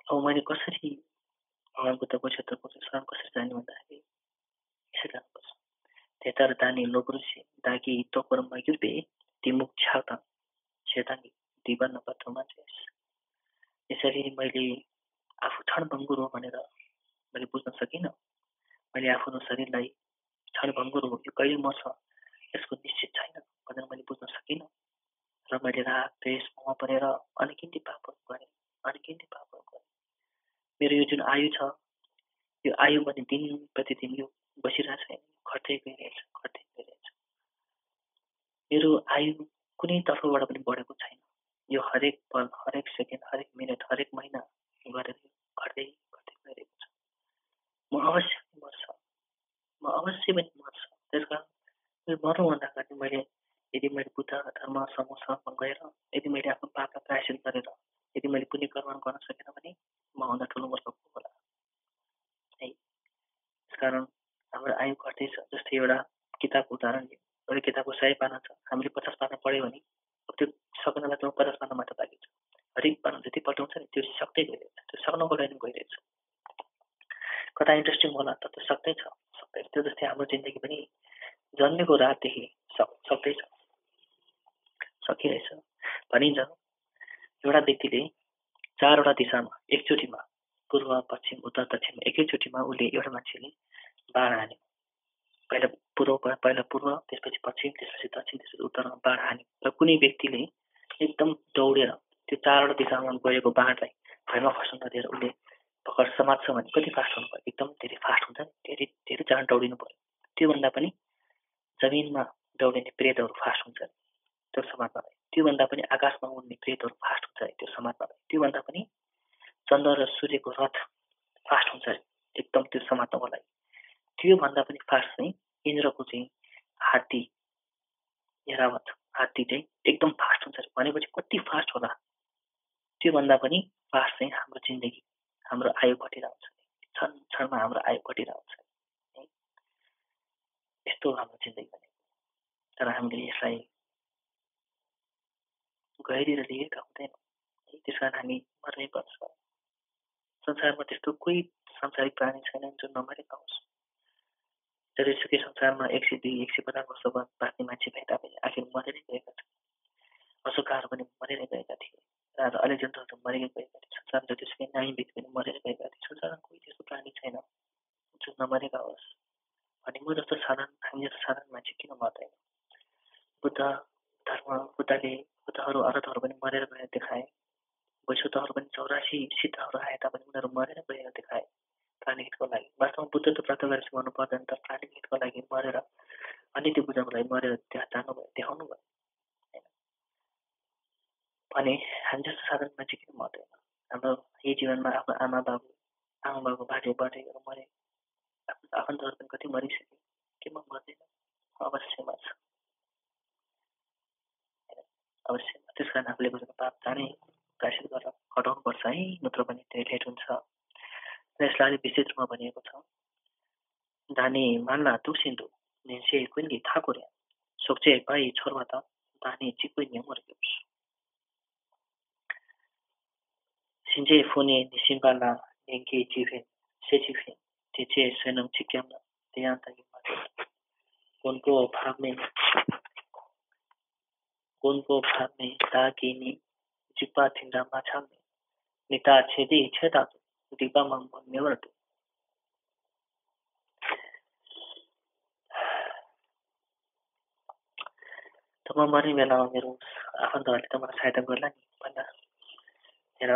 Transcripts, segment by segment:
अब मैले कसरी भगवान बुद्धको क्षेत्रको शरण कसरी जाने भन्दाखेरि यसरी जानुपर्छ। त्यतार दानी लोब्रुसी दागी तोकोरमा युपे तिमुक छाता छेदानी दिवन पत्रमा चाहिँ यसरी मैले आफू क्षणभङ्गुर हो भनेर मैले बुझ्न सकिनँ। मैले आफ्नो शरीरलाई क्षणभङ्गुर हो, यो कहिले मर्छ यसको निश्चित छैन भनेर मैले बुझ्न सकिनँ। र मैले राग द्वेष मोह परेर अनेकिन्ती पापहरू गरेँ, अनेकिन्ती पापहरू गरेँ। मेरो यो जुन आयु छ, यो आयु पनि दिन प्रतिदिन यो बसिरहेछ, घट्दै गइरहेछ, घट्दै गइरहेछ। मेरो आयु कुनै तर्फबाट पनि बढेको छैन। यो हरेक पल, हरेक सेकेन्ड, हरेक मिनट, हरेक महिना गरेर घट्दै घट्दै गइरहेको छ। म अवश्य मर्छ, म अवश्य पनि मर्छ। त्यस कारण मर्नुभन्दा अगाडि मैले यदि मैले बुद्ध धर्म समूहमा गएर यदि मैले आफ्नो पापलाई प्रायश्चित गरेर यदि मैले पुण्य कर्म गर्न सकेन भने मभन्दा ठुलो मूर्ख को होला है। त्यसकारण हाम्रो आयु घट्दैछ। जस्तै एउटा किताबको उदाहरण लियो, एउटा किताबको 100 पाना छ, हामीले 50 पाना पढ्यो भने त्यो सक्नलाई त 50 पाना मात्र बाँकी छ। हरेक पाना जति पल्टाउँछ नि त्यो सक्दै गइरहेछ, त्यो सक्नको लागि गइरहेछ। कता इन्ट्रेस्टिङ होला त त्यो सक्दैछ, सक्दै। त्यो जस्तै हाम्रो जिन्दगी पनि जन्मेको रातदेखि सक्दैछ, सकिरहेछ। भनिन्छ एउटा व्यक्तिले 4वटा दिशामा एकचोटिमा पूर्व पश्चिम उत्तर दक्षिण एकैचोटिमा उसले एउटा मान्छेले बाण हान्यो। पहिला पूर्व, त्यसपछि पश्चिम, त्यसपछि दक्षिण, त्यसपछि उत्तरमा बाण हान्यो। र कुनै व्यक्तिले एकदम दौडेर त्यो 4वटा दिशामा गएको बाणलाई भैमा खस्न नदिएर उसले पकड समात्छ भने कति फास्ट हुनु पर्यो? एकदम धेरै फास्ट हुन्छ नि, धेरै धेरै चाँडो दौडिनु पर्यो। त्योभन्दा पनि जमिनमा दौडिने प्रेतहरू फास्ट हुन्छ त्यो समात्नलाई। त्योभन्दा पनि आकाशमा उड्ने प्रेतहरू फास्ट हुन्छ त्यो समात्नलाई। त्योभन्दा पनि चन्द्र र सूर्यको रथ फास्ट हुन्छ एकदम त्यो समात्नको लागि। त्योभन्दा पनि फास्ट चाहिँ इन्द्रको चाहिँ हात्ती, ऐरावत हात्ती चाहिँ एकदम फास्ट हुन्छ भनेपछि कति फास्ट होला? त्योभन्दा पनि फास्ट चाहिँ हाम्रो जिन्दगी, हाम्रो आयु घटिरहन्छ। क्षण क्षणमा हाम्रो आयु घटिरहन्छ। यस्तो हाम्रो जिन्दगी भनेको। तर हामीले यसलाई गहिरेर लिएका हुँदैनौँ। त्यस कारण हामी मर्नै पर्छ। संसारमा त्यस्तो कोही सांसारिक प्राणी छैनन् जो नमरेका होस्। जतिसुकै संसारमा 102, 150 वर्ष बाँच्ने मान्छे भए तापनि आखिर मरेरै गएका छन्। अशोकाहरू पनि मरेरै गएका थिए, र अलेक्जेन्डरहरू मरेरै गएका थिए। संसारमा जतिसुकै नामी व्यक्ति पनि मरेर गएका थिए। संसारमा कोही त्यस्तो प्राणी छैन जो नमरेका होस्। अनि म जस्तो साधारण, हामी जस्तो साधारण मान्छे किन मर्दैन? बुद्ध धर्म, बुद्धहरू अरहतहरू पनि मरेर गएर देखाए। वैष्णवहरू पनि 84 सिद्धहरू आए तापनि उनीहरू मरेर गएर देखाए प्राणी हितको लागि। वास्तवमा बुद्ध त प्राप्त गरेर भन्नु पर्दैन, तर प्राणी हितको लागि मरेर अनि त्यो बुझ्नको लागि मरेर त्यहाँ जानुभयो, देखाउनु भयो। भने हामी जस्तो साधारण मान्छे किन मर्दैन? हाम्रो यही जीवनमा आफ्नो आमा बाबु बाजेहरू मरे, आफन्तहरू पनि कति मरिसके, के म मर्दैन? अवश्य मर्छ, अवश्य। त्यस कारण आफूले गरेको पाप चाँडै प्रायश्चित गरेर हटाउनु पर्छ है, नत्र पनि धेरै लेट हुन्छ। यसलाई अलिक विस्तृत रूपमा भनिएको छ। दानी मान्ला तुसिन्दु नेन्से कुइन्गी थाकोर्या सोक्चे पाइ छोरमा त दानी चिकुइन्या मर्क्योस्। सिन्जे फोने निसिम्बाला नेङ्गे जिभेन सेजिभेन तेचे स्वयं चिक्याम्न त्यहाँतागी मर्क्यो। गुनको भावमे दागिनी जिप्पा थिन्डा माछामे निता छेदी छेदातो दिपा माम्बो नेवरतो। त म मर्ने बेलामा मेरो आफन्तहरूले त मलाई सहायता गर्ला नि भन्दा हेर,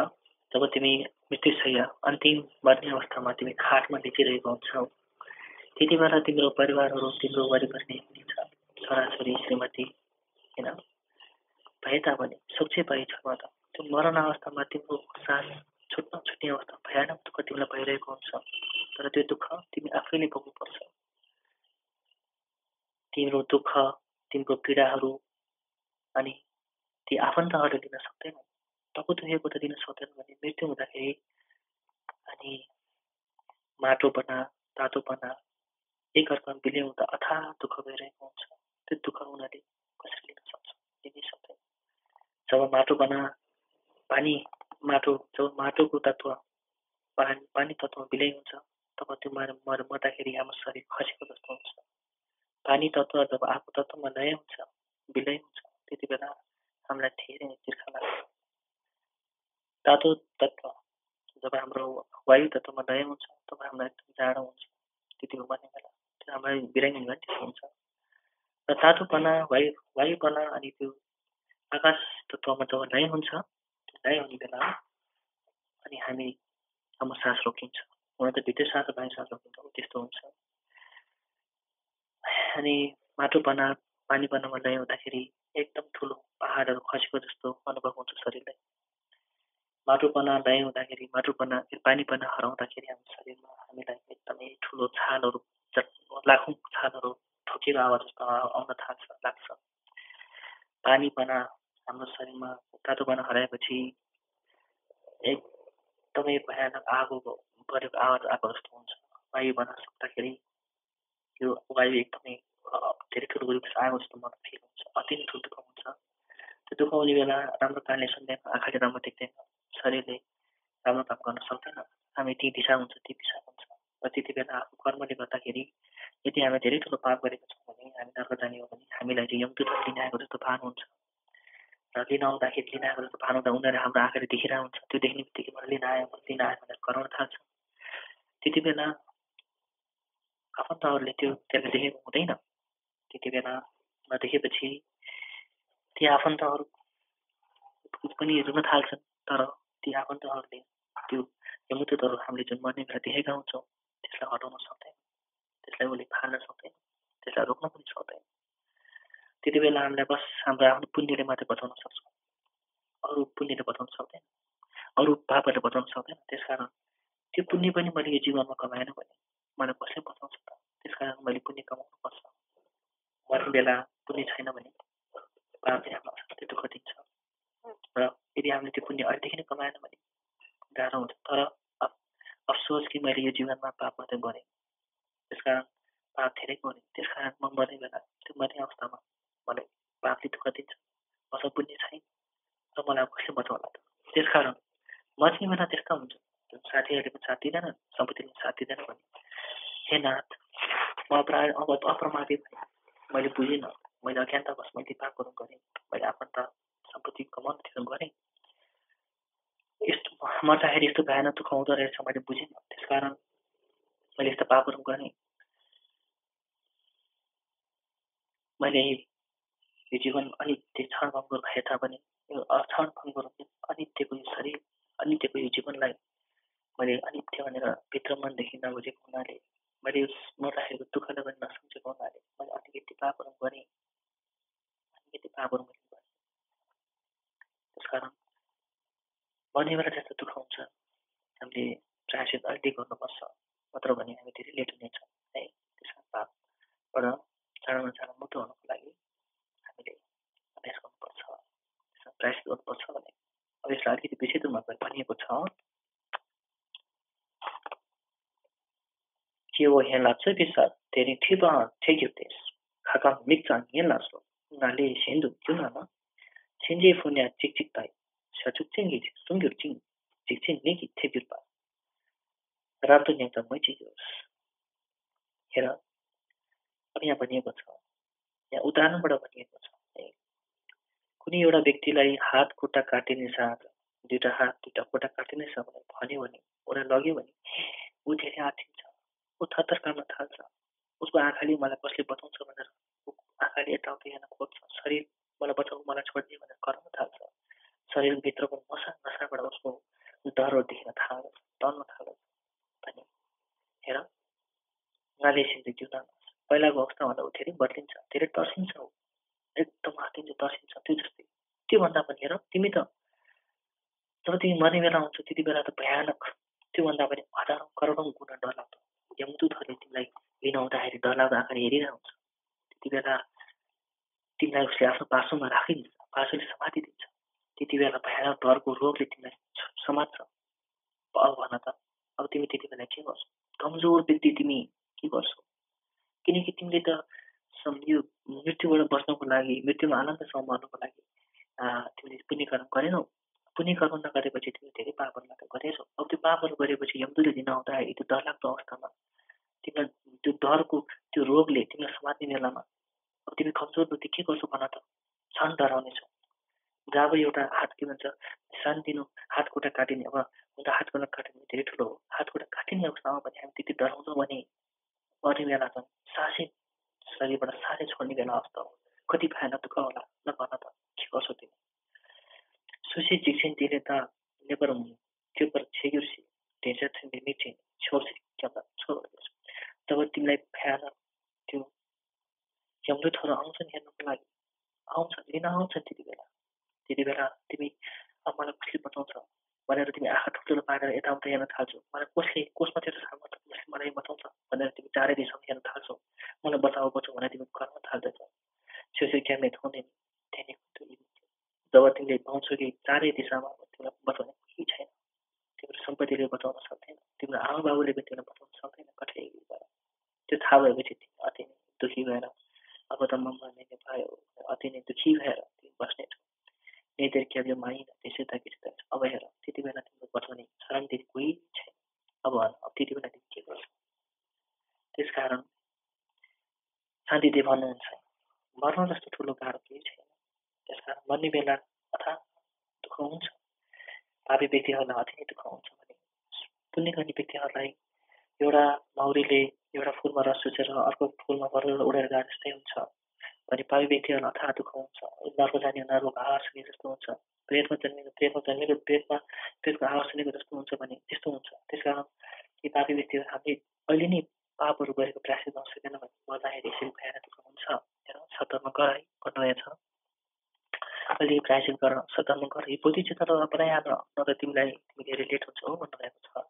जब तिमी मृत्युशय्या अन्तिम मर्ने अवस्थामा तिमी खाटमा लेटिरहेको हुन्छौ, त्यति बेला तिम्रो परिवारहरू तिम्रो वरिपरि हुनेछ, छोराछोरी श्रीमती होइन भए तापनि सोचे पाइ छोमा त त्यो मरण अवस्थामा तिम्रो सास छुट्ने अवस्था भयानक दुःख तिमीलाई भइरहेको हुन्छ। तर त्यो दुःख तिमी आफैले भोग्नुपर्छ। तिम्रो दुःख, तिम्रो पीडाहरू अनि ती आफन्तहरूले दिन सक्दैन। तपतुहेको त दिन सक्दैन भने मृत्यु हुँदाखेरि अनि माटोपना, तातोपना एकअर्कामा बिल्याउँदा अथाह दुःख भइरहेको हुन्छ। त्यो दुःख उनीहरूले कसरी लिन सक्छ? लिनै सक्दैन। जब माटोपना, पानी, जब माटोको तत्त्व पानी तत्त्वमा विलय हुन्छ तब त्यो मर्दाखेरि हाम्रो शरीर खसेको जस्तो हुन्छ। पानी तत्त्व जब आगो तत्त्वमा लय हुन्छ विलय हुन्छ त्यति बेला हामीलाई धेरै नै तिर्खा लाग्छ। तातो तत्त्व जब हाम्रो वायु तत्त्वमा लय हुन्छ तब हामीलाई एकदम जाडो हुन्छ त्यति मर्ने बेला त्यो हामीलाई बिरामी हुने त्यस्तो हुन्छ। र तातोपना वायुपना अनि त्यो आकाश तत्त्वमा जब लय हुन्छ त्यो लय हुने बेला अनि हाम्रो सास रोकिन्छ। हुन त भित्र सास र बाहिर सास रोकिन्छ त्यस्तो हुन्छ। अनि माटोपना पानीपनामा लय हुँदाखेरि एकदम ठुलो पहाडहरू खसेको जस्तो अनुभव हुन्छ शरीरलाई। माटोपना लय हुँदाखेरि माटोपना पानीपना हराउँदाखेरि हाम्रो शरीरमा हामीलाई एकदमै ठुलो छालहरू लाखौँ छालहरू ठोकेको आवाज जस्तो आउन लाग्छ। पानीपना हाम्रो शरीरमा तातोपना हराएपछि एकदमै भयानक आगो बढेको आवाज आएको जस्तो हुन्छ। वायुपना सक्दाखेरि त्यो वायु एकदमै धेरै ठुलो रूपमा आएको जस्तो मलाई फिल हुन्छ। अति नै ठुलो दुःख हुन्छ। त्यो दुःख हुने बेला राम्रो कानले सुन्दैन, आँखाले राम्रो देख्दैन, शरीरले राम्रो काम गर्न सक्दैन। हामी ती दिशा हुन्छ र त्यति बेला आफ्नो कर्मले गर्दाखेरि यदि हामी धेरै ठुलो पाप गरेको छौँ भने हामी नर्क जाने हो भने हामीलाई चाहिँ यमदूतहरू लिन आएको जस्तो भान हुन्छ। र लिन आउँदाखेरि लिन आएको जस्तो भान हुँदा उनीहरू हाम्रो आँखाले देखिरहेको हुन्छ। त्यो देख्ने बित्तिकै मलाई लिन आयो भनेर कराउन थाल्छ। त्यति बेला आफन्तहरूले त्यसलाई देखेको हुँदैन। त्यति बेला नदेखेपछि ती आफन्तहरू पनि रुन थाल्छन्। तर ती आफन्तहरूले त्यो यमदूतहरू हामीले जुन मर्ने बेला देखेका हुन्छौँ त्यसलाई हटाउन सक्दैन, त्यसलाई उसले फाल्न सक्दैन, त्यसलाई रोक्न पनि सक्दैन। त्यति बेला हामीलाई बस हाम्रो आफ्नो पुण्यले मात्रै बचाउन सक्छ, अरू पुण्यले बचाउन सक्दैन, अरू पापहरूले बचाउन सक्दैन। त्यसकारण त्यो पुण्य पनि मैले यो जीवनमा कमाएन भने मलाई कसले बचाउँछ त? त्यसकारण मैले पुण्य कमाउनु पर्छ। मर्ने बेला पुण्य छैन भने पापले हामीलाई असाध्यै दुःख दिन्छ। र यदि हामीले त्यो पुण्य अहिलेदेखि नै कमाएन भने गाह्रो हुन्छ। तर अफसोस कि मैले यो जीवनमा पाप मात्रै गरेँ, त्यसकारण पाप धेरै गरेँ। त्यसकारण म मर्ने बेला त्यो मर्ने अवस्थामा मलाई पापले दुःख दिन्छ, मसँग पुण्य छैन र मलाई कसले बचाउला त? त्यसकारण मर्ने बेला त्यस्ता हुन्छ। साथीहरूले पनि साथ दिँदैन, सम्पत्तिले पनि साथ दिँदैन भने हे नाथ म अब अप्रमादी भएँ, मैले बुझिनँ, मैले अज्ञानतावश मैले पापहरू गरेँ, मैले आफन्त सम्पत्ति कमाउनु गरेँ, यस्तो मर्दाखेरि यस्तो भयानक दुःख हुँदो रहेछ मैले बुझिनँ। त्यसकारण मैले यस्तो पापहरू गरेँ। मैले यो जीवन अनित्य क्षणभङ्गुर भए तापनि यो क्षणभङ्गुर अनित्यको यो शरीर अनित्यको यो जीवनलाई मैले अनित्य भनेर भित्र मनदेखि नबुझेको हुनाले मैले मर्दाखेरिको दुःखलाई पनि नसम्झेको हुनाले मैले अलिकति पापहरू गरेँ। त्यसकारण मर्ने बेला त्यस्तो दुःख हुन्छ। हामीले प्रायश्चित अहिले गर्नुपर्छ, नत्र भने हामी धेरै लेट हुनेछौँ है। त्यसकारण पापबाट चाँडो मुक्त हुनको लागि हामीले अभ्यास गर्नुपर्छ, प्रायश्चित गर्नुपर्छ भने अब यसलाई अलिकति विशेष रूपमा भनिएको छ। के वो हेला bisa dari tiba tegirtes kakam miksan yenaso nale sendu kunana senje funya chik tai sachukchengi sungyurching chikchen neki tegirpa रातो नेता मैचियोस् हेर अब यहाँ भनिएको छ, यहाँ उदाहरणबाट भनिएको छ कुनै एउटा व्यक्तिलाई हात खुट्टा काटिने साथ दुईटा हात दुईटा खुट्टा काटिने छ भनेर भन्यो भने उनीलाई लग्यो भने ऊ धेरै आठिन्छ, ऊ थरथर काट्न थाल्छ। उसको आँखाले मलाई कसले बचाउँछ भनेर आँखाले यताउता हेर्न खोज्छ, शरीर मलाई बचाउनु मलाई छोड्ने भनेर कराउन थाल्छ। शरीरभित्रको नसाबाट उसको डरहरू देखिन थाल्छ, डर्न थाल्छ। भने हेर नालेसिन्छ जिउन पहिलाको अवस्थाभन्दा ऊ धेरै बदलिन्छ, धेरै तर्सिन्छ, ऊ एकदम हातिन्छ तर्सिन्छ। त्यो जस्तै त्योभन्दा पनि हेर तिमी त जब तिमी मर्ने बेला आउँछ त्यति बेला त भयानक, त्योभन्दा पनि हजारौँ करोडौँ गुणा डरलाग्दो यमदूतहरूले तिमीलाई लिन आउँदाखेरि डरलाग्दो आँखाले हेरिरहेको हुन्छ। त्यति बेला तिमीलाई उसले आफ्नो पासोमा राखिदिन्छ, पासोले समातिदिन्छ। त्यति बेला भयानक डरको रोगले तिमीलाई समात्छ। अब भन त अब तिमी त्यति बेला के गर्छौ? कमजोर व्यक्ति तिमी के गर्छौ? किनकि तिमीले त यो मृत्युबाट बच्नको लागि, मृत्युमा आनन्दसम्म मर्नको लागि तिमीले पुण्य कर्म गरेनौ। पुण्य कर्म नगरेपछि तिमीले धेरै पापहरू मात्र गरेछौ। अब त्यो पापहरू गरेपछि यमदूतले दिन आउँदाखेरि त्यो डरलाग्दो अवस्थामा तिमीलाई त्यो डरको त्यो रोगले तिमीलाई समात्ने बेलामा अब तिमी कमजोर बुद्धि के गर्छौ भन त झन् डराउनेछौ जब एउटा हात के भन्छ सानोतिनो हातखुट्टा काटिने अब हुन त हातखुट्टा काटिने धेरै ठुलो हो हातखुट्टा काटिने अवस्थामा पनि हामी त्यति डराउँछौँ भने मर्ने बेला त सासै शरीरबाट सासै छोड्ने बेला अवस्था हो कति भएन दुःख होला न भन त के गर्छौ तिमी सुसी जिक्सिन तिले त नेपर त्यो पर छेगिरसी ढेँचा थिम्बे मिठे छोड्छ क्या त छोड तब तिमीलाई भएन त्यो यमदूतहरू आउँछन् हेर्नुको लागि आउँछन् लिन आउँछन् त्यति बेला तिमी अब मलाई कसले बचाउँछ भनेर तिमी आँखा ठुल्ठुलो पारेर यताउता हेर्न थाल्छौ मलाई कसमा थियो कसले मलाई बचाउँछ भनेर तिमी चारै दिशामा हेर्न थाल्छौ मलाई बचाऊ भनेर तिमी गर्न थाल्दैछौ छेउछेउ क्यामे थाउने जब तिमीले पाउँछौ कि चारै दिशामा तिमीलाई बचाउने केही छैन तिम्रो सम्पत्तिले बचाउन सक्दैन तिम्रो आमा बाबुले पनि तिमीलाई बचाउन सक्दैन कठै त्यो थाहा भएपछि तिमी अति नै दुःखी भएर अब त म मर्ने भयो अति नै दुःखी भएर तिमी बस्नेछौ नेतर क्याब्यो माइन त्यसै त अब हेर त्यति बेला तिम्रो बचाउने शरण दिने कोही छैन अब त्यति बेला तिमी के गर्छौ त्यसकारण शान्तिदेव भन्नुहुन्छ मर्न जस्तो ठुलो गाह्रो केही छैन त्यसकारण मर्ने बेला अथवा दुःख हुन्छ पापी व्यक्तिहरूलाई अति नै दुःख हुन्छ भने पुण्य गर्ने व्यक्तिहरूलाई एउटा मौरीले एउटा फुलमा रस चुसेर अर्को फुलमा भरेर उडेर गए जस्तै हुन्छ भने पापी व्यक्तिहरूलाई अथाह दुःख हुन्छ नर्क जाने नर्कको आहार सुने जस्तो हुन्छ पेटमा जन्मेको पेटको आहार सुनेको जस्तो हुन्छ भने त्यस्तो हुन्छ त्यसकारण यी पापी व्यक्तिहरू हामीले अहिले नै पापहरू गरेको प्रयास गर्न सकेन भने मर्दाखेरि यसरी भएर दुःख हुन्छ हेर सतर्म गर है भन्नुभएको छ अहिले प्रायश्चित गर सतर्म गर यो बोधिचित्त बनाइहाल नत्र तिमीलाई तिमी धेरै लेट हुन्छ हो भन्नुभएको छ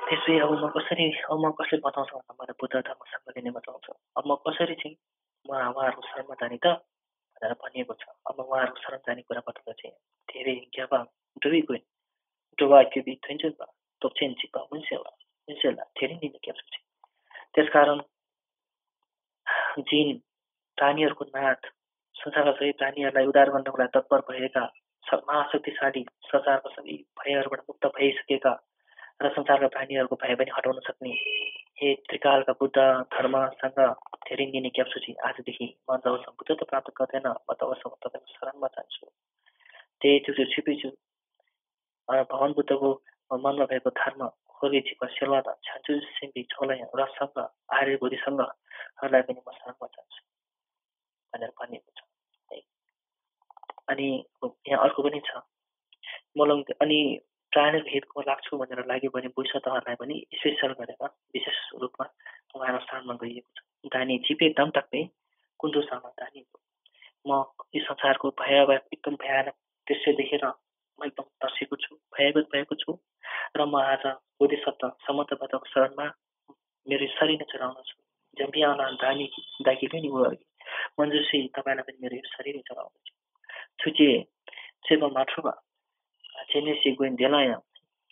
त्यसै अब म कसले बताउँछु भन्दा मलाई बुद्ध धर्म सङ्घले नै बताउँछ अब म कसरी चाहिँ म उहाँहरूको शरणमा जाने त भनेर भनिएको छ अब उहाँहरूको शरण जाने कुरा बताउँदा चाहिँ धेरै ज्ञापा डुबा क्युबी थुइन्छ तोप्छेन चिप्पा मुन्सेला धेरै नै क्याप्छ त्यसकारण जिन प्राणीहरूको नाथ संसारका सबै प्राणीहरूलाई उद्धार गर्नको लागि तत्पर भएका महाशक्तिशाली संसारका सबै भयहरूबाट मुक्त भइसकेका र संसारका प्राणीहरूको भय पनि हटाउन सक्ने हे त्रिकालका बुद्ध धर्मसँग धेरै दिने क्याप्सुची आजदेखि म जबसम्म बुद्ध त प्राप्त गर्दैन म तबसम्म तपाईँको शरणमा जान्छु त्यही त्यो छिपेछु भगवान बुद्धको मनमा भएको धर्म खोलेछिपा सेवा छान्छु सिम्बी छोलै रससँग आर्य बुद्धिसँगहरूलाई पनि म शरणमा जान्छु भनेर भनिएको छ अनि यहाँ अर्को पनि छ मोलङ अनि प्राणीको हितको लाग्छु भनेर लाग्यो भने बुझ्छतहरूलाई पनि स्पेसल गरेर विशेष रूपमा उहाँहरू स्थानमा गइएको छ दानी छिपे दम टक्कै कुन्दुसामा दानीको म यो संसारको एकदम भयानक दृश्य देखेर म एकदम तर्सेको छु भयभीत भएको छु र म आज बोधिसत्व समर्थको शरणमा मेरो शरीर नै चढाउन छु जम्बियाला दागीले नि मन्जुसी तपाईँलाई पनि मेरो शरीर नै चढाउनु छु छुचे सेवा माठुमा जेनेसी गोइन देलाया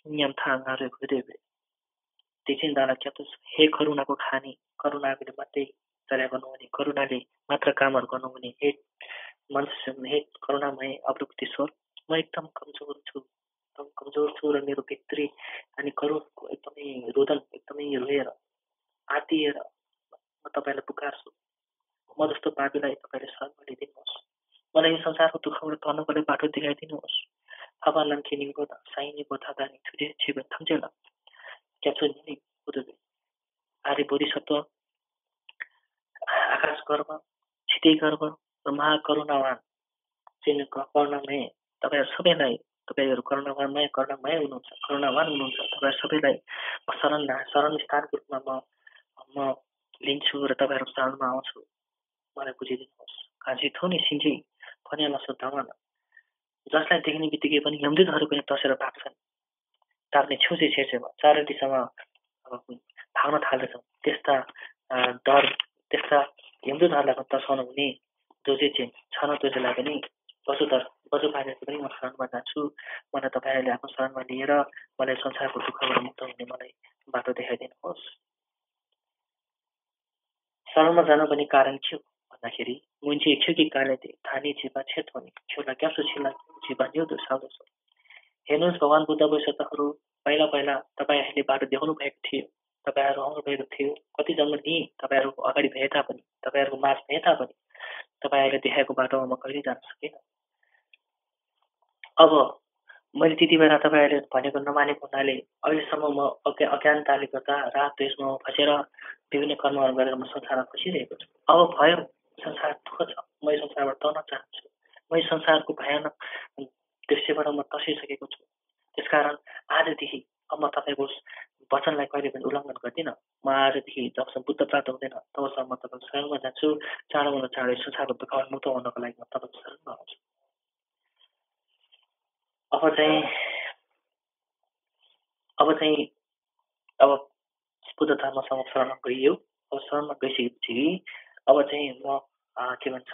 नियम था ngaरे खुदेबे देखिन दाला क्याप्टस हे करुणाको खानी करुणाले मात्रै चर्या गर्नुहुने करुणाले मात्र कामहरू गर्नुहुने हे मनुष्य हे करुणामय अवृत्तिश्वर म एकदम कमजोर छु र मेरो भित्री अनि करुणको एकदमै रोदन एकदमै रोएर आतिएर म तपाईँलाई पुकार्छु म जस्तो पापीलाई तपाईँले शरण लिइदिनुहोस् मलाई यो संसारको दुःखबाट तर्नको लागि बाटो देखाइदिनुहोस् Abalan kining boda saini boda dani tude chiben thamjela caption नि बुद्धले आर्य बोधिसत्व आकाश गर्व छिटै गर्व र महाकरुणावान चाहिँ करुणामय तपाईहरु सबैलाई तपाईहरु करुणामय हुनुहुन्छ करुणावान हुनुहुन्छ तपाईहरु सबैलाई शरण स्थानको रूपमा म लिन्छु र तपाईहरु शरणमा आउँछु मलाई बुझिदिनुहोस् काजी थोनी सिन्जी फनियाला सदावन जसलाई देख्ने बित्तिकै पनि यमदूतहरु पनि तर्सेर भाग्छन् तार्ने छेउछे छेउछेमा चारै दिशामा भाग्न थाल्दछन् त्यस्ता यमदूतहरुलाई तर्साउनु हुने जो चाहिँ छन त्यसलाई पनि बजु पारेको पनि म शरणमा जान्छु मलाई तपाईहरुले आफ्नो शरणमा लिएर मलाई संसारको दुःखबाट मुक्त हुने मलाई बाटो देखाइदिनुहोस् शरणमा जान पनि कारण के हो भन्दाखेरि मुन्छे छेकी काले थानी छिपा छेत भने छेउला क्यासो छिला छिपा न्यु दो साउदो हेर्नुहोस् भगवान बुद्ध वैश्वतहरू पहिला पहिला तपाईहरूले बाटो देखाउनु भएको थियो, तपाईँहरू आउनुभएको थियो, कति जन्म दिए तपाईँहरूको अगाडि भए तापनि, तपाईँहरूको माझ भए तापनि तपाईँहरूले देखाएको बाटोमा म कहिले जान सकिनँ। अब मैले त्यति बेला तपाईँहरूले भनेको नमानेको हुनाले अहिलेसम्म म अज्ञानताले गर्दा राग द्वेषमा फसेर विभिन्न कर्महरू गरेर म संसारमा फसिरहेको छु। अब भयो, संसार दुःख छ, म यो संसारबाट तर्न चाहन्छु, म यो संसारको भयानक दृश्यबाट म तर्सिसकेको छु। त्यसकारण आजदेखि अब म तपाईँको वचनलाई कहिले पनि उल्लङ्घन गर्दिनँ। म आजदेखि जबसम्म बुद्ध प्राप्त हुँदैन तबसम्म म तपाईँको शरणमा जान्छु। चाँडोभन्दा चाँडै संसारको दुःखबाट मुक्त हुनको लागि म तपाईँको शरणमा आउँछु। अब बुद्ध धर्मसँग शरणमा गइयो। अब शरणमा गइसकेपछि अब चाहिँ म के भन्छ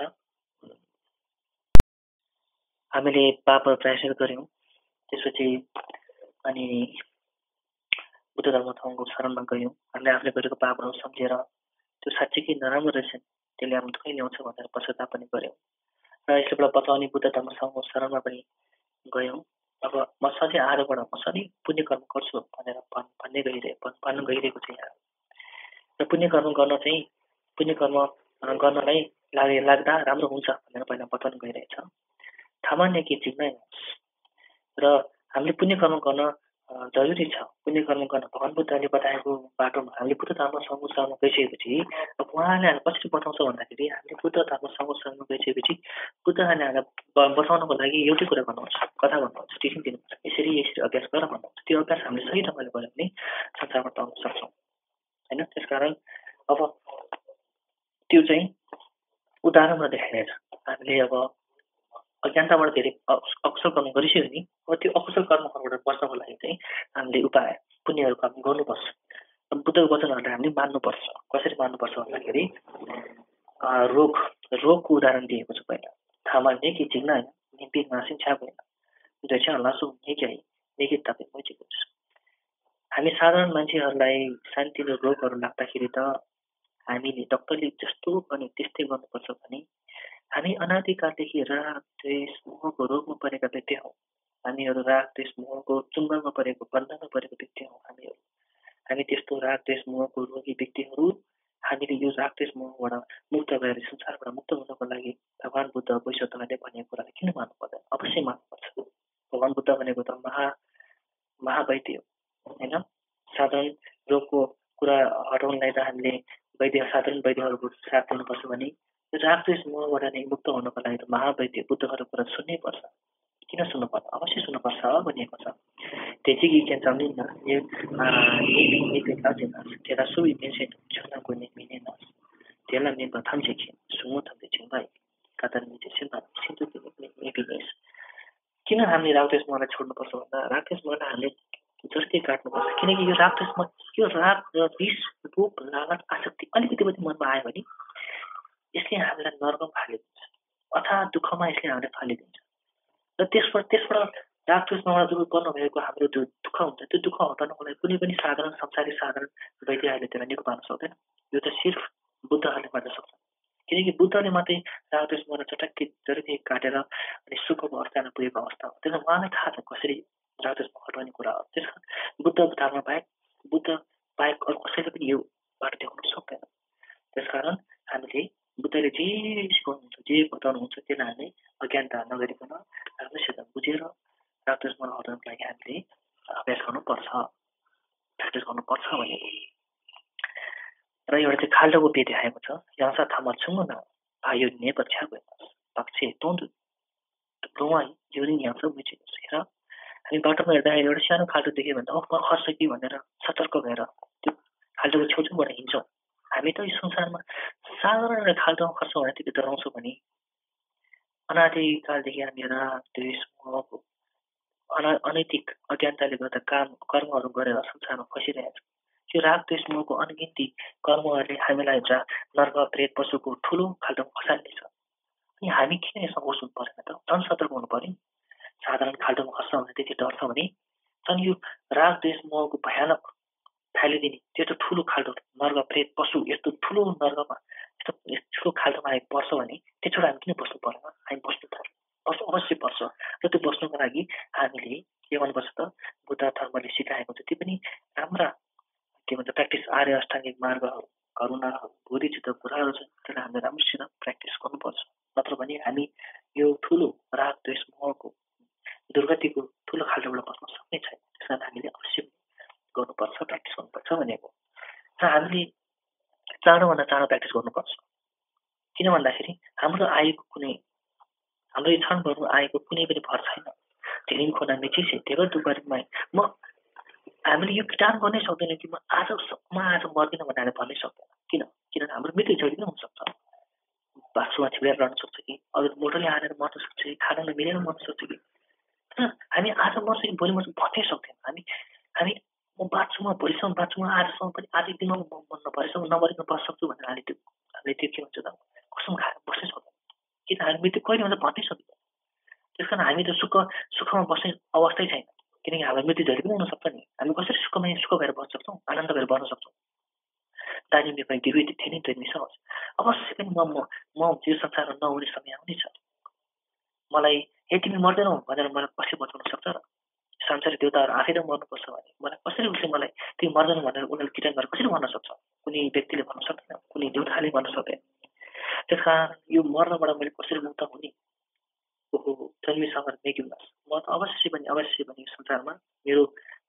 हामीले पापहरू प्रायश्चित गऱ्यौँ। त्यसपछि अनि बुद्ध धर्मसँगको शरणमा गयौँ। हामीले आफूले गरेको पापहरू सम्झेर त्यो साँच्चीकै नराम्रो रहेछन्, त्यसले हाम्रो दुःखै ल्याउँछ भनेर पश्चाताप पनि गऱ्यौँ र यसबाट बचाउने बुद्ध धर्मसँगको शरणमा पनि गयौँ। अब म सधैँ आजबाट म सधैँ पुण्य कर्म गर्छु भनेर भन्नु गइरहेको छु यहाँ। र पुण्य कर्म गर्नलाई लाग्दा राम्रो हुन्छ भनेर पहिला बताउनु गइरहेछ। सामान्य के चिन्दैन र हामीले पुण्य कर्म गर्न जरुरी छ। पुण्य कर्म गर्न भगवान बुद्धले बताएको बाटोमा हामीले बुद्ध धर्म संस्थानमा गइसकेपछि अब उहाँले हामीलाई कसरी बताउँछ भन्दाखेरि हामीले बुद्ध धर्म संस्थानमा गइसकेपछि बुद्धले हामीलाई बताउनको लागि एउटै कुरा गर्नुहुन्छ, कथा भन्नुहुन्छ, टिचिङ दिनुहुन्छ, यसरी अभ्यास गर भन्नुहुन्छ। त्यो अभ्यास हामीले सही ढङ्गले गऱ्यो भने संसारमा तर्न सक्छौँ होइन। त्यसकारण अब त्यो चाहिँ उदाहरणमा देखाइरहेछ। हामीले अब अज्ञानताबाट धेरै अकुशल कर्म गरिसक्यो भने अब त्यो अकुशल कर्महरूबाट बच्नको लागि चाहिँ हामीले उपाय पुण्यहरू कर्म गर्नुपर्छ। बुद्धको वचनहरूलाई हामीले मान्नुपर्छ। कसरी मान्नुपर्छ भन्दाखेरि रोगको उदाहरण दिएको छ पहिला। थामान्ने कि चिग्न होइन, निम्ति मासिन छ्याप होइन, दुई लासो निकै निकै तपाईँ बुझेको छु। हामी साधारण मान्छेहरूलाई सानोतिनो रोगहरू लाग्दाखेरि त हामीले डक्टरले जस्तो भने त्यस्तै गर्नुपर्छ भने हामी अनादिकालदेखि राग द्वेष मोहको रोगमा परेका व्यक्ति हौँ। हामीहरू राग द्वेष मोहको चुम्बनमा परेको बन्धनमा परेको व्यक्ति हौँ। हामी त्यस्तो राग द्वेष मोहको रोगी व्यक्तिहरू हामीले यो राग द्वेष मोहबाट मुक्त भएर संसारबाट मुक्त हुनको लागि भगवान बुद्ध वैश्वतहरूले भनेको कुरालाई किन मान्नु पर्दैन? अवश्य मान्नुपर्छ। भगवान बुद्ध भनेको त महावैद्य होइन। साधारण रोगको कुरा हटाउनलाई त हामीले साधारण वैद्यहरूको साथ दिनुपर्छ भने राग द्वेष मोहबाट नै मुक्त हुनको लागि त महावैद्य बुद्धहरूको कुरा सुन्नै पर्छ। किन सुन्नुपर्छ? अवश्य सुन्नुपर्छ भनिएको छ। 这几个建造的呢，也也被了解了，这个属于民生成长观念里面呢，这两年把他们这些生活他们情况，kada नि चाहिँ सिन्धु बिजनेस किन हामीले राग द्वेष मोहलाई छोड्नुपर्छ भन्दा राग द्वेष मोहलाई हामीले जस्तै काट्नुपर्छ। किनकि यो राग द्वेषमा यो राग र विष रूप लालच आसक्ति अलिकति पनि मनमा आयो भने यसले हामीलाई नर्कमा फालिदिन्छ अथवा दुःखमा यसले हामीलाई फालिदिन्छ। र त्यसबाट राग द्वेष मोहलाई दूर गर्नुभएको हाम्रो त्यो दुःख हुन्छ, त्यो दुःख हटाउनको लागि कुनै पनि संसारी साधारण वैद्यहरूले त्यसलाई निको पार्न सक्दैन। यो त सिर्फ बुद्धहरूले गर्न सक्छ। किनकि बुद्धले मात्रै राग द्वेष मोहलाई चटक्कै काटेर अनि सुखको अवस्थामा पुगेको अवस्था हो। त्यसमा उहाँलाई थाहा छ कसरी राग द्वेष मोह हटाउने कुरा हो। त्यस कारण बुद्ध धर्म बाहेक अरू कसैले पनि यो बाटो देखाउन सक्दैन। त्यसकारण हामीले बुद्धले जे सिकाउनुहुन्छ जे बताउनुहुन्छ त्यसलाई हामीले अज्ञानता नगरिकन राम्रोसित बुझेर राग द्वेष मोह हटाउनको लागि हामीले अभ्यास गर्नुपर्छ, प्र्याक्टिस गर्नुपर्छ भनेको। र एउटा चाहिँ खाल्डोको पे देखाएको छ। यहाँ थामछुङ न आयो ने पक्षा पक्षे तोन्द प्रोमा युरिन यहाँ बुझेको छ। हेर हामी बाटोमा हेर्दाखेरि एउटा सानो खाल्डो देख्यो भने म खस्छ कि भनेर सतर्क भएर त्यो खाल्डोको छेउछाउबाट हिँड्छौँ। हामी त यो संसारमा साधारण खाल्डोमा खस्छौँ भने त्यति डराउँछौँ भने अनादिकालदेखि हामी राग द्वेष मोहको अनैतिक अज्ञानताले गर्दा कर्महरू गरेर संसारमा फसिरहेका छौँ। त्यो राग द्वेष मोहको अनगिन्ती कर्महरूले हामीलाई नर्क प्रेत पशुको ठुलो खाल्डोमा खसाल्नेछ। अनि हामी किन यसमा होस हुनु परेन त? झन् सतर्क हुनु पर्यो। साधारण खाल्डोमा खस्छ भने त्यति डर्छ भने झन् यो राग द्वेष मोहको भयानक फालिदिने त्यो त ठुलो खाल्डो नर्क प्रेत पशु यस्तो ठुलो नर्कमा यस्तो ठुलो खाल्डोमा हामी पर्छ भने त्यसबाट हामी किन बस्नु परेन? हामी बस्नु पर्यो। अवश्य पर्छ। र त्यो बस्नुको लागि हामीले के गर्नुपर्छ त, बुद्ध धर्मले सिकाएको छ त्यो पनि राम्रा के भन्छ प्र्याक्टिस आर्य अष्टाङ्गिक मार्गहरू, करुणा, बोधिचित्त कुराहरू छन्, त्यसलाई हामीले राम्रोसित प्र्याक्टिस गर्नुपर्छ। नत्र भने हामी यो ठुलो राग द्वेष मोहको दुर्गतिको ठुलो खाल्डोबाट बस्न सक्ने छैन। त्यस कारण हामीले अवश्य गर्नुपर्छ, प्र्याक्टिस गर्नुपर्छ भनेको। र हामीले चाँडोभन्दा चाँडो प्र्याक्टिस गर्नुपर्छ। किन भन्दाखेरि हाम्रो यो क्षणभरमा आएको कुनै पनि भर छैन। धेरै खोना मिचिसे धेरै दुःखमा हामीले यो विचार गर्नै सक्दैन कि म आज मर्दिनँ भनेर हामीले भन्नै सक्दैन। किनभने हाम्रो मृत्यु जहिले पनि हुनसक्छ। बाछुमा छिडेर रहन सक्छ कि अरू मोटरले हानेर मर्न सक्छ कि खाना नमिलेर मर्न सक्छ कि। तर हामी आज मर्छ कि भोलि मर्छ भन्नै सक्दैन। हामी म बाँच्छु, म भोलिसम्म बाँच्छु, म आजसम्म पनि आज दिनमा म मर्न भरेसम्म नमरिकन बस्न सक्छु भनेर हामीले त्यो के भन्छ त कसम खाएर बस्नै सक्दैन। किन हामी मृत्यु कहिले हुन्छ भन्नै सक्दैन। त्यस कारण हामी त सुखमा बस्ने अवस्थै छैन। किनकि हाम्रो मृत्यु जहिले पनि हुनसक्छ नि। हामी कसरी सुख भएर बस्न सक्छौँ, आनन्द भएर बस्न सक्छौँ। दार्जिलिङले पनि दिरुई थिए नि त्यो मिसाउँछ। अवश्य पनि म यो संसारमा नहुने समय आउनेछ। मलाई तिमी मर्दैनौ भनेर मलाई कसरी बचाउन सक्छ र? संसारी देवताहरू आफै त मर्नुपर्छ भने मलाई कसरी उसले मलाई तिमी मर्दैनौ भनेर उनीहरूले किटन गरेर कसरी भन्न सक्छ? कुनै व्यक्तिले भन्न सक्दैन, कुनै देवताले भन्न सक्दैन। त्यस कारण यो मर्नबाट मैले कसरी मुक्त हुने? ओहो जन्मिसँग मेग्युलास म त अवश्य पनि संसारमा मेरो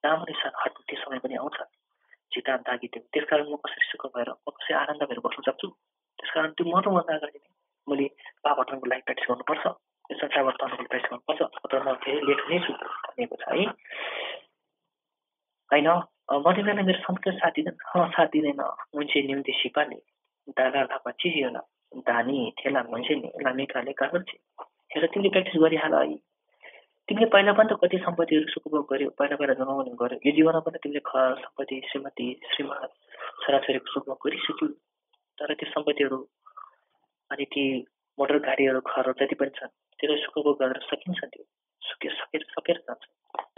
नाम निशान हट्ने त्यो समय पनि आउँछ। चिता दागिदियो। त्यस कारण म कसरी सुख भएर म कसरी आनन्द भएर बस्न सक्छु? त्यस कारण त्यो मर्नुभन्दा अगाडि मैले पाप हटाउनको लागि प्र्याक्टिस गर्नुपर्छ। यो संसारबाट तर्नको लागि प्र्याक्टिस गर्नुपर्छ। अथवा म फेरि लेट हुनेछु भनेको छ है। होइन मरिँदैन मेरो संस्कार साथ दिँदैन मुन्छे निम्ति सिपाले दादा लापा चिजिएला धानी ठेला मान्छे नि लामिकाले कागज हेर तिमीले प्र्याक्टिस गरिहाल है। तिमीले पहिला पनि त कति सम्पत्तिहरू सुखभोग गर्यो, पहिला जमाउने गर्यो। यो जीवनमा पनि तिमीले घर सम्पत्ति श्रीमती श्रीमान छोराछोरीको सुखभोग गरिसक्यौ। तर त्यो सम्पत्तिहरू अनि ती मोटर गाडीहरू घरहरू जति पनि छन् त्यसले सुखभोग गरेर सकिन्छ। त्यो सकेर जान्छ।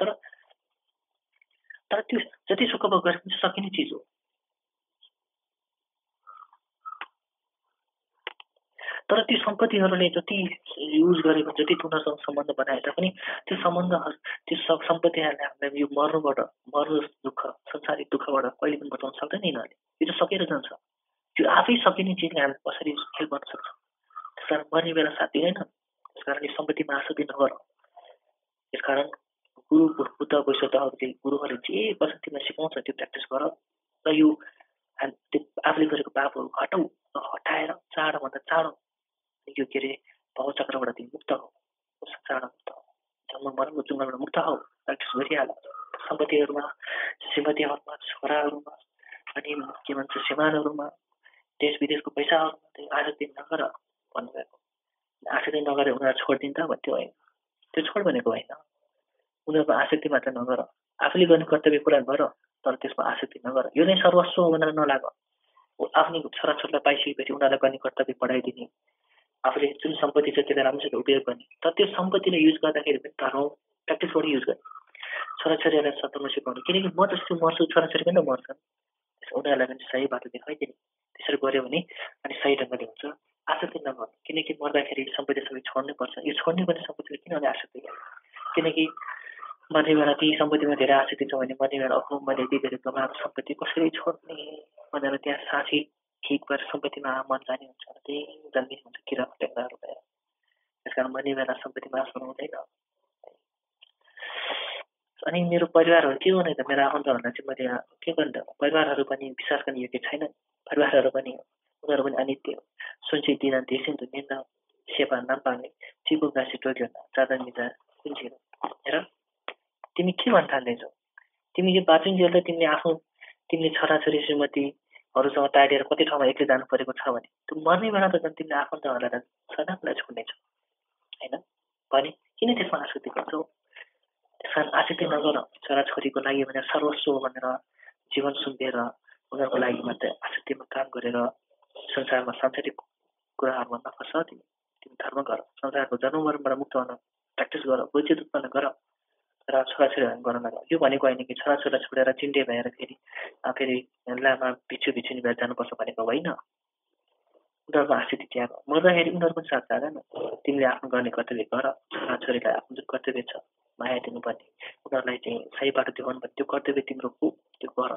तर त्यो जति सुखभोग गरेर सकिने चिज हो। तर त्यो सम्पत्तिहरूले जति युज गरेको जति उनीहरूसँग सम्बन्ध बनाए तापनि त्यो सम्बन्धहरू त्यो सम्पत्तिहरूले हामीलाई यो मर्नु दुःख संसारिक दुःखबाट कहिले पनि बचाउन सक्दैन। यिनीहरूले यो त सकेर जान्छ। त्यो आफै सकिने चिजले हामीले कसरी खेल गर्न सक्छ? त्यस कारण मर्ने बेला साथ दिँदैन। त्यस कारण यो सम्पत्तिमा आसक्ति नगर। त्यस कारण बुद्ध वैष्णवहरूले गुरुहरूले जे गर्छ तिमीलाई सिकाउँछ त्यो प्र्याक्टिस गर। र यो आफूले गरेको पापहरू हटाएर चाँडोभन्दा चाँडो यो के अरे भावचक्रबाट तिमी मुक्त हो। चाँडो मुक्त हो। जन्म मरणको जुङ्गाबाट मुक्त हो। प्र्याक्टिस गरिहाल। सम्पत्तिहरूमा श्रीमतीहरूमा छोराहरूमा अनि के भन्छ श्रीमानहरूमा देश विदेशको पैसाहरूमा आसक्ति नगर भन्नुभएको। आसक्ति नगरेर उनीहरू छोडिदिन्छ भन्थ्यो होइन। त्यो छोड भनेको होइन। उनीहरूको आसक्ति मात्र नगर। आफूले गर्ने कर्तव्य कुरा गर तर त्यसमा आसक्ति नगर। यो नै सर्वस्व भनेर नलाग। आफ्नो छोराछोरीलाई पाइसकेपछि उनीहरूलाई गर्ने कर्तव्य पढाइदिने, आफूले जुन सम्पत्ति छ त्यसलाई राम्रोसित उपयोग गर्ने। तर त्यो सम्पत्तिलाई युज गर्दाखेरि पनि धर्म प्र्याक्टिसबाट युज गर्ने। छोराछोरीहरूलाई सत्रमा सिकाउने। किनकि म जस्तो मर्छु छोराछोरी पनि त मर्छन्। उनीहरूलाई पनि सही बाटो देखाइदिने। त्यसरी गऱ्यो भने अनि सही ढङ्गले हुन्छ। आसक्ति नगर्नु। किनकि मर्दाखेरि सम्पत्ति सबै छोड्नै पर्छ। यो छोड्ने पनि सम्पत्तिले किनभने आसक्ति गर्छ? किनकि मर्ने बेला ती सम्पत्तिमा धेरै आसक्ति छ भने मर्ने बेला मैले यति धेरै कमाएको सम्पत्ति कसरी छोड्ने भनेर त्यहाँ साँची ठिक भएर सम्पत्तिमा मन जाने हुन्छ। त्यही जन्मिने हुन्छ किरा फटेक्राहरू भएर। त्यस कारण मर्ने बेला सम्पत्तिमा आश गर्नु हुँदैन। अनि मेरो परिवारहरू के गर्ने त? मेरो आफन्तहरूलाई चाहिँ मैले के गर्ने त? परिवारहरू पनि विश्वास गर्ने योग्य छैनन्। परिवारहरू पनि उनीहरू पनि अनित्य हो। सुनसी दिन देशिन दुनियाँ सेवा नपाउने चिको गाँसी टोक्यो चादर मिजा कुन्चिरो। हेर तिमी के भन्न थाल्दैछौ? तिमी यो बाँचुन्जेल तिमीले छोराछोरी श्रीमतीहरूसँग टाढिएर कति ठाउँमा एक्लै जानु परेको छ भने त्यो मर्ने बेला त झन् तिमीले आफन्तहरूलाई त सदालाई छोड्नेछौ होइन भने किन त्यसमा आसक्ति गर्छौ? त्यस कारण आसक्ति नगर। छोराछोरीको लागि भनेर सर्वस्व भनेर जीवन सुम्पिएर उनीहरूको लागि मात्रै आसक्तिमा काम गरेर संसारमा सांसारिक कुराहरूमा नफस। तिमी धर्म गर। संसारको जन्म मरणबाट मुक्त हुन प्र्याक्टिस गर। बोधिचित उत्पन्न गर। र छोराछोरीहरू गर्न नगर। यो भनेको होइन कि छोराछोरीलाई छोडेर चिन्डे भएर फेरि लामा बिछु बिछुनी भएर जानुपर्छ भनेको होइन। उनीहरूको आशिति त्याग मर्दाखेरि उनीहरू पनि साथ जाँदैन। तिमीले आफ्नो गर्ने कर्तव्य गर, छोरीलाई आफ्नो जुन कर्तव्य छ माया दिनुपर्ने, उनीहरूलाई चाहिँ सही बाटो देखाउनु पर्ने, त्यो कर्तव्य तिम्रो हो, त्यो गर।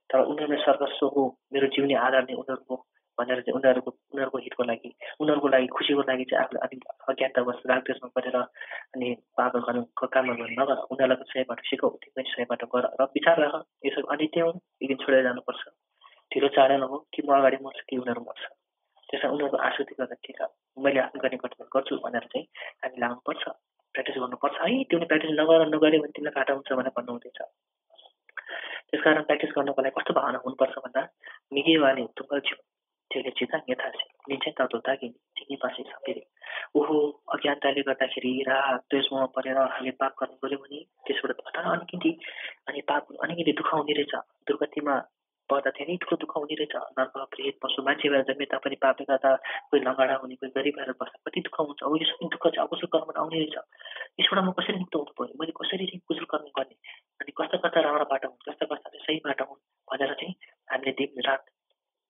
तर उनीहरूले सर्वस्व हो, मेरो जिउने आधार नै उनीहरू हो भनेर चाहिँ उनीहरूको हितको लागि, उनीहरूको लागि खुसीको लागि चाहिँ आफूले अलिक अज्ञाततावश रागद्वेषमा परेर अनि पाप गर्नुको कामहरू गर्नु नगर। उनीहरूलाई पनि सही बाटो सिकाऊ, तिमी पनि सही बाटो गर र विचार राख, यो सब अनित्य हो, एक दिन छोडेर जानुपर्छ। ढिलो चाँडो नहो कि म अगाडि मर्छु कि उनीहरू मर्छ। त्यसमा उनीहरूको आश्रित गर्दा ठिक छ, मैले आफ्नो गर्ने कर्तव्य गर्छु भनेर चाहिँ हामी लाग्नुपर्छ, प्र्याक्टिस गर्नुपर्छ है। तिमीले प्र्याक्टिस नगऱ्यो भने तिमीलाई घाटा हुन्छ भनेर भन्नु हुँदैछ। त्यसकारण प्र्याक्टिस गर्नको लागि कस्तो भावना हुनुपर्छ भन्दा मिगेवाले तुङ्गल छु त्यसले चिता यथासे निश्चय तातो ताकि तिमी पासे सबैले ओहो अज्ञानताले गर्दाखेरि राग द्वेषमा परेर हामीले पाप गर्नु गऱ्यो भने त्यसबाट हठात अनि पाप अनिकिति दुःख हुने रहेछ। दुर्गतिमा पर्दा धेरै ठुलो दुःख हुने रहेछ। नर्क प्रेत पशु मान्छे भएर जन्मे तापनि पापले गर्दा कोही लङ्गडा हुने, कोही गरिब भएर बस्दा कति दुःख हुन्छ। अब यो सबै दुःख चाहिँ अकुशल कर्मबाट आउने रहेछ। यसबाट म कसरी मुक्त हुनु पर्यो, मैले कसरी चाहिँ कुशल कर्म गर्ने, अनि कस्ता कस्ता राम्रो बाटो हुन्, कस्ता कस्ता चाहिँ सही बाटो हुन् भनेर चाहिँ हामीले दिन रात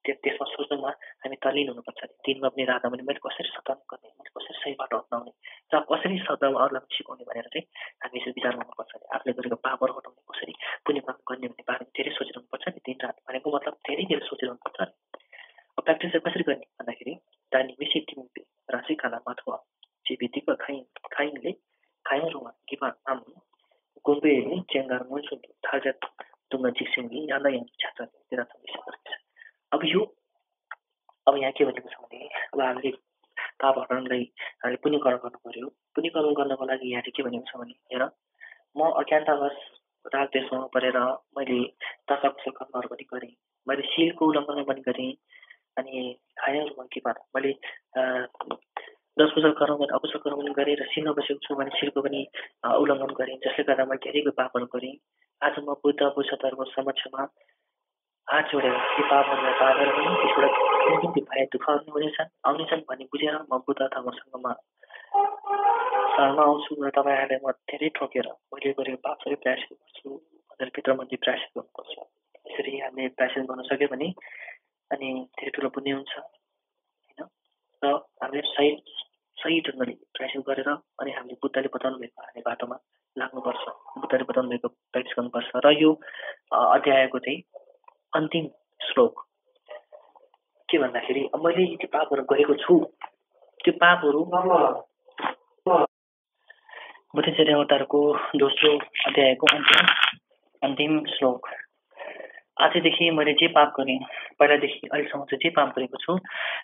त्यसमा सोच्नुमा हामी तल्लीन हुनुपर्छ। दिनमा पनि रातमा पनि मैले कसरी सत्कर्म गर्ने, मैले कसरी सही बाटो अप्नाउने र कसरी सद्भाव अरूलाई सिकाउने भनेर चाहिँ हामी यसो विचार गर्नुपर्छ। आफूले गरेको पापहरू हटाउने, कसरी पुण्य काम गर्ने भन्ने बारेमा धेरै सोचिरहनुपर्छ नि। दिन रात भनेको मतलब धेरै सोचिरहनुपर्छ नि। अब प्र्याक्टिस चाहिँ कसरी गर्ने भन्दाखेरि दानी मिसी टिमुपे राशि खाना माथुवा चिबितिको खाइनले खाइनरुवा गिपा आम गोम्बेले चेङ्गार मुन्सुन्टु थाजा तुङ्ग जिक्सिङली यादा यहाँ छात्र तेरा छ। अब यहाँ के भनेको छ भने अब हामीले पाप हटाउनलाई हामीले पुण्य कर्म गर्नु पर्यो। पुण्य कर्म गर्नको लागि यहाँ के भनेको छ भने हेर म अज्ञानतावश राग द्वेषमा परेर मैले दशकुशल कर्महरू पनि गरेँ, मैले शीलको उल्लङ्घन पनि गरेँ, अनि खायहरूमा के पार मैले 10 कुशल कर्म पनि अकुशल कर्म पनि गरेँ र शीलमा बसेको छु भने शीलको पनि उल्लङ्घन गरेँ, जसले गर्दा मैले धेरैको पापहरू गरेँ। आज म बुद्ध पुरुषहरूको समक्षमा हात जोडेर ती पापहरू पनि त्यसबाट भए दुःखहरू आउनेछन् भन्ने बुझेर म बुद्ध धर्मसँगमा शरणमा आउँछु र तपाईँहरूले म धेरै ठोकेर मैले गरेको पाप सबै प्रायश्चित गर्छु भनेर भित्रमध्ये प्रायश्चित गर्नुपर्छ। यसरी हामीले प्रायश्चित गर्न सक्यो भने अनि धेरै ठुलो पुण्य हुन्छ होइन। र हामीले सही ढङ्गले प्रायश्चित गरेर अनि हामीले बुद्धले बताउनु भएको हामीले बाटोमा लाग्नुपर्छ, बुद्धले बताउनु भएको प्र्याक्टिस गर्नुपर्छ। र यो अध्यायको चाहिँ अन्तिम श्लोक के भन्दाखेरि अब मैले यति पापहरू गरेको छु, त्यो पापहरू बुद्धचर्य अवतारको दोस्रो अध्यायको अन्तिम श्लोक। आजदेखि मैले जे पाप गरेँ, पहिलादेखि अहिलेसम्म चाहिँ जे पाप गरेको छु,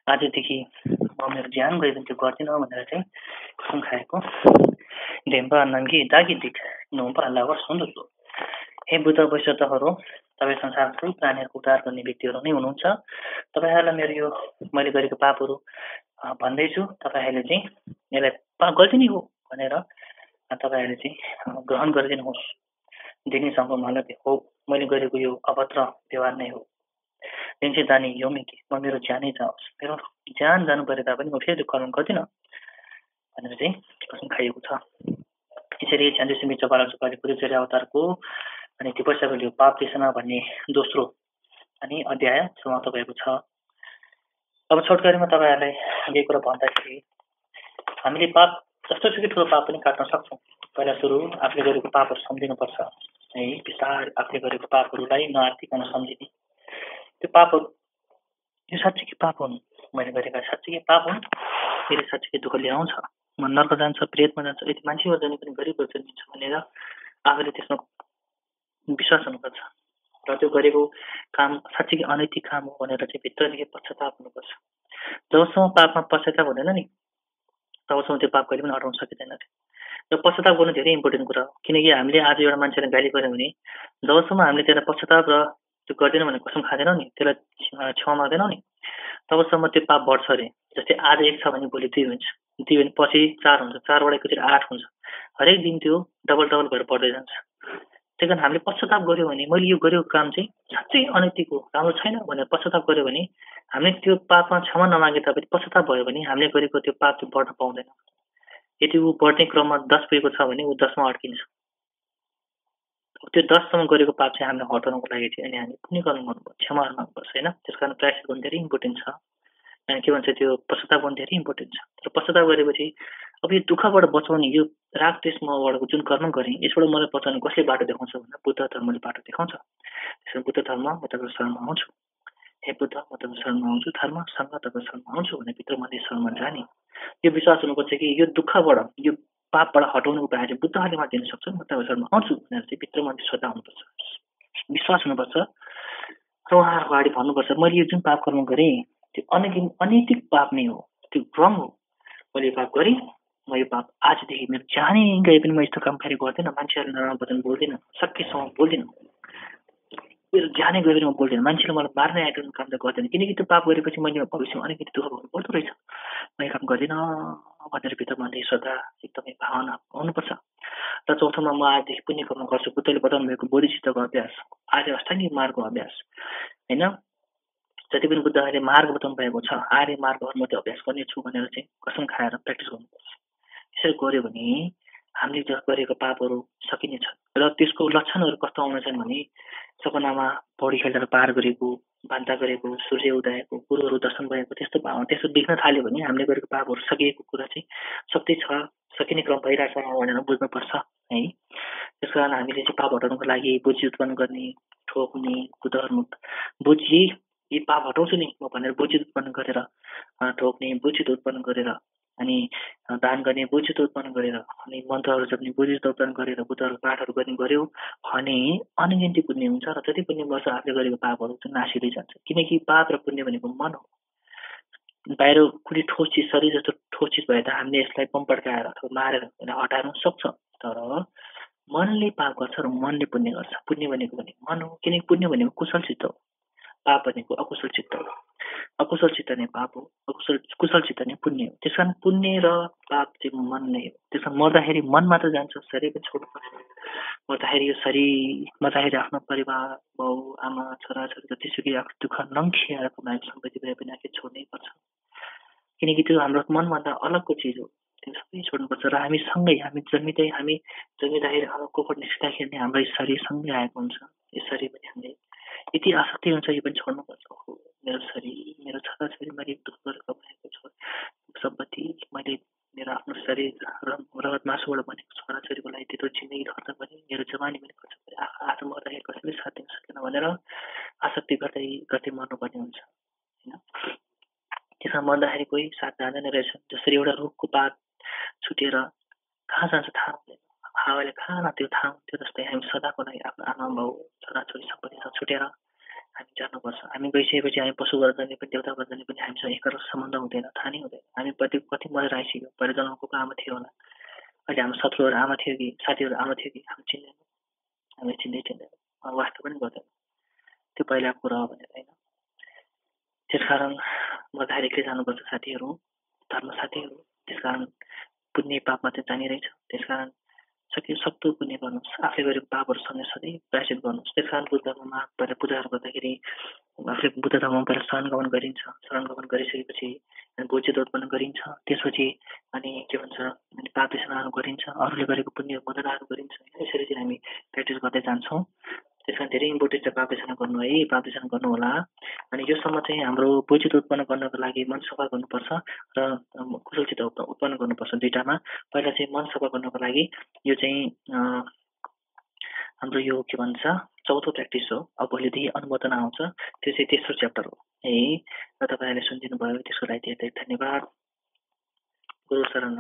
आजदेखि म मेरो ज्यान गयो भने त्यो गर्दिनँ भनेर चाहिँ कसम खाएको ढेम्पा नङ्गी दागी दिख नोम्पा लावर सुन्दो। हे बुद्ध वैश्वतहरू, तपाईँ संसारमा सबै प्राणीहरूको उद्धार गर्ने व्यक्तिहरू नै हुनुहुन्छ। तपाईँहरूलाई मेरो यो मैले गरेको पापहरू भन्दैछु, तपाईँहरूले चाहिँ यसलाई पाप गल्ती नै हो भनेर तपाईँहरूले चाहिँ ग्रहण गरिदिनुहोस्। दिने सम्भवनालाई हो मैले गरेको यो अभद्र व्यवहार नै हो। जुन चाहिँ जाने यो मिकी म मेरो ज्यानै जाओस्, मेरो ज्यान जानु परे तापनि म फेरि कर्म गर्दिनँ भनेर चाहिँ कसम खाइएको छ। यसरी छ्यान्जुसिमी चपाला चुपाले बुद्धचर्य अवतारको अनि त्यो पैसाको पाप देशना भन्ने दोस्रो अनि अध्याय समाप्त भएको छ। अब छोटकरीमा तपाईँहरूलाई यही कुरा भन्दाखेरि हामीले पाप जस्तोसुकै ठुलो पाप पनि काट्न सक्छौँ। पहिला सुरु आफूले गरेको पापहरू सम्झिनुपर्छ है, बिस्तारै आफूले गरेको पापहरूलाई नआत्तिकन सम्झिने। त्यो पापहरू यो साँच्चीकै पाप हुन्, मैले गरेका साँच्चीकै पाप हुन्, फेरि साँच्चीकै दुःख ल्याउँछ, म नर्क जान्छ, प्रेतमा जान्छ, यति मान्छेहरू जाने पनि गरिब जन्मिन्छ भनेर आफूले त्यसमा विश्वास हुनुपर्छ र त्यो गरेको काम साँच्चीकै अनैतिक काम हो भनेर चाहिँ भित्रदेखि पश्चाताप हुनुपर्छ। जबसम्म पापमा पश्चाताप हुँदैन नि तबसम्म त्यो पाप कहिले पनि हटाउन सकिँदैन। र पश्चाताप गर्नु धेरै इम्पोर्टेन्ट कुरा हो, किनकि हामीले आज एउटा मान्छेलाई गाली गर्यो भने जबसम्म हामीले त्यसलाई पश्चाताप र त्यो गर्दैनौँ भने कसम खाँदैनौँ नि, त्यसलाई क्षमा माग्दैनौँ नि, तबसम्म त्यो पाप बढ्छ अरे। जस्तै आज 1 छ भने भोलि 2 हुन्छ, 2 भने पछि 4 हुन्छ, 4बाट एकचोटि 8 हुन्छ, हरेक दिन त्यो डबल भएर बढ्दै जान्छ। त्यही कारण हामीले पश्चाताप गऱ्यो भने मैले यो गरेको काम चाहिँ साँच्चै अनैतिक हो, राम्रो छैन भनेर पश्चाताप गऱ्यो भने हामीले त्यो पापमा क्षमा नमागे तापनि पश्चाताप भयो भने हामीले गरेको त्यो पाप चाहिँ बढ्न पाउँदैन। यदि ऊ बढ्ने क्रममा 10 पुगेको छ भने ऊ 10मा अड्किन्छ। त्यो 10सम्म गरेको पाप चाहिँ हामीले हटाउनको लागि चाहिँ अनि हामी पुण्य कर्म गर्नुपर्छ, क्षमाहरू माग्नुपर्छ होइन। त्यस कारण प्रायश्चित गर्नु धेरै इम्पोर्टेन्ट छ। के भन्छ त्यो पश्चाताप गर्नु धेरै इम्पोर्टेन्ट छ। तर पश्चाताप गरेपछि अब यो दुःखबाट बचाउने यो राग द्वेष मोहबाट जुन कर्म गरेँ यसबाट मलाई बचाउने कसले बाटो देखाउँछ भन्दा बुद्ध धर्मले बाटो देखाउँछ। त्यसमा बुद्ध धर्म म तपाईँको शरणमा आउँछु, हे बुद्ध म तपाईँको शरणमा आउँछु, धर्मसँग तपाईँको शरणमा आउँछु भने भित्र मन्दिर शरणमा जाने यो विश्वास हुनुपर्छ कि यो दुःखबाट यो पापबाट हटाउने उपाय चाहिँ बुद्धहरूले मात्र दिन सक्छ, म तपाईँको शरणमा आउँछु भनेर चाहिँ भित्र मन्दिर श्रद्धा हुनुपर्छ, विश्वास हुनुपर्छ। र उहाँहरूको अगाडि भन्नुपर्छ मैले यो जुन पाप कर्म गरेँ त्यो अनैतिक पाप नै हो, त्यो रङ हो, मैले यो पाप गरेँ, म यो पाप आजदेखि मेरो जहाँ गए पनि म यस्तो काम फेरि गर्दैन, मान्छेहरूले नराम्रो वचन बोल्दैन, सकेसम्म बोल्दैन, मेरो जहाँ गयो भने म बोल्दैन, मान्छेले मलाई मार्ने आइटम काम त गर्दैन, किनकि त्यो पाप गरेपछि मैले भविष्यमा अलिकति दुःख गर्नु पर्दो रहेछ, म यो काम गर्दिनँ भनेर भित्र मन्दिर श्रद्धा एकदमै भावना आउनुपर्छ। र चौथोमा म आजदेखि पुण्य कर्म गर्छु, बुद्धले बताउनु भएको बोधिचित्तको अभ्यास, आर्य अष्टाङ्गिक मार्गको अभ्यास होइन, जति पनि बुद्धहरूले मार्ग बताउनु भएको छ आर्य मार्गहरू म त्यो अभ्यास गर्नेछु भनेर चाहिँ कसम खाएर प्र्याक्टिस गर्नुपर्छ। त्यसरी गऱ्यो भने हामीले गरेको पापहरू सकिनेछ। र त्यसको लक्षणहरू कस्तो आउनेछन् भने सपनामा पौडी खेलेर पार गरेको, भान्ता गरेको, सूर्य उदाएको, गुरुहरू दर्शन भएको त्यस्तो देख्न थाल्यो भने हामीले गरेको पापहरू सकिएको कुरा चाहिँ सबै छ, सकिने क्रम भइरहेछ भनेर बुझ्नुपर्छ है। त्यस कारण हामीले चाहिँ पाप हटाउनको लागि बुझी उत्पन्न गर्ने, ठोक्ने, कुधर्म बुझी यी पाप हटाउँछु नि म भनेर बुझित उत्पन्न गरेर ठोक्ने, बुझित उत्पन्न गरेर अनि दान गर्ने बुझित उत्पन्न गरेर अनि मन्त्रहरू जप्ने बुझित उत्पन्न गरेर बुद्धहरू पाठहरू गर्ने गऱ्यो भने अनगिन्ती पुण्य हुन्छ र जति पुण्य गर्छ आफूले गरेको पापहरू चाहिँ नासिँदै जान्छ। किनकि पाप र पुण्य भनेको मन हो। बाहिर कुनै ठोस चिज शरीर जस्तो ठोस चिज भए त हामीले यसलाई बम पड्काएर अथवा मारेर हटाउन सक्छ, तर मनले पाप गर्छ र मनले पुण्य गर्छ। पुण्य भनेको मन हो, किनकि पुण्य भनेको कुशल चित्त हो, पाप भनेको अकुशल चित्त हो। अकुशल चित्त नै पाप हो, कुशल चित्त नै पुण्य हो। त्यस कारण पुण्य र पाप चाहिँ मन नै हो। त्यस कारण मर्दाखेरि मन मात्र जान्छ, शरीर पनि छोड्नुपर्छ। मर्दाखेरि यो शरीर मर्दाखेरि आफ्नो परिवार, बाउ आमा छोराछोरी जतिसुकै आफ्नो दुःख नङ्खिएर कमाएको सम्पत्ति भए पनि आखिर छोड्नै पर्छ, किनकि त्यो हाम्रो मनभन्दा अलगको चिज हो, त्यो सबै छोड्नुपर्छ। र हामी सँगै हामी जन्मिँदाखेरि हाम्रो कोखबाट निस्किँदाखेरि नै हाम्रो शरीर सँगै आएको हुन्छ। यो शरीर पनि हामीले यति आसक्ति हुन्छ यो पनि छोड्नुपर्छ। मेरो शरीर मेरो छोराछोरी मैले दुःख गरेर कमाएको छु सम्पत्ति, मैले मेरो आफ्नो शरीर रगत मासुबाट बनेको छोराछोरीको लागि त्यत्रो जिन्दगी खर्च गरेँ, मेरो जवानी पनि खर्च गरेँ, आज मर्दाखेरि कसैले साथ दिन सकेन भनेर आसक्ति गर्दै गर्दै मर्नुपर्ने हुन्छ होइन। त्यसमा मर्दाखेरि कोही साथ जाँदैन रहेछ। जसरी एउटा रुखको पात छुटेर कहाँ जान्छ थाहा हुँदैन, हावाले कहाँ त्यो थाहा हुन्थ्यो, जस्तै हामी सदाको लागि आफ्नो आमा बाउ छोराछोरी सम्पत्तिसँग छुटेर हामी जानुपर्छ। हामी गइसकेपछि हामी पशु गर्दा पनि देउता गर्दा पनि हामीसँग एकअर्को सम्बन्ध हुँदैन, थाहा नै हुँदैन। हामी कति मरेर आइसक्यो, पहिला जन्मको आमा थियो होला, अहिले हाम्रो शत्रुहरू आमा थियो कि साथीहरू आमा थियो कि हामी चिन्दैन, हामी चिन्दैन, वास्तव पनि गर्दैन, त्यो पहिलाको कुरा हो भनेर होइन। त्यसकारण मर्दाखेरि एक्लै जानुपर्छ साथीहरू, धर्म साथीहरू। त्यसकारण पुण्य पापमा चाहिँ जाने रहेछ। त्यसकारण सक्दो पुण्य गर्नुहोस्, आफूले गरेको पापहरू सँगै सधैँ प्रायश्चित गर्नुहोस्। त्यसकारण बुद्ध धर्ममा पहिला पूजाहरू गर्दाखेरि आफूले बुद्ध धर्ममा पहिला शरण गमन गरिन्छ, शरण गमन गरिसकेपछि बोधिचित्त उत्पन्न गरिन्छ, त्यसपछि अनि के भन्छ अनि पाप विसर्जनहरू गरिन्छ, अरूले गरेको पुण्य मदनाहरू गरिन्छ। यसरी चाहिँ हामी प्र्याक्टिस गर्दै जान्छौँ। त्यसमा धेरै इम्पोर्टेन्ट छ पाप विसर्जन गर्नु है, पाप विसर्जन गर्नु होला। अनि योसम्म चाहिँ हाम्रो बोधिचित्त उत्पन्न गर्नको लागि मन सफा गर्नुपर्छ र कुशल चित्त उत्पन्न गर्नुपर्छ। दुईटामा पहिला चाहिँ मन सफा गर्नको लागि यो चाहिँ हाम्रो यो के भन्छ चौथो प्र्याक्टिस हो। अब भोलिदेखि अनुमोदन आउँछ, त्यो चाहिँ तेस्रो च्याप्टर हो है। र तपाईँहरूले सुनिदिनु भयो त्यसको लागि धेरै धेरै धन्यवाद। गुरु शरण।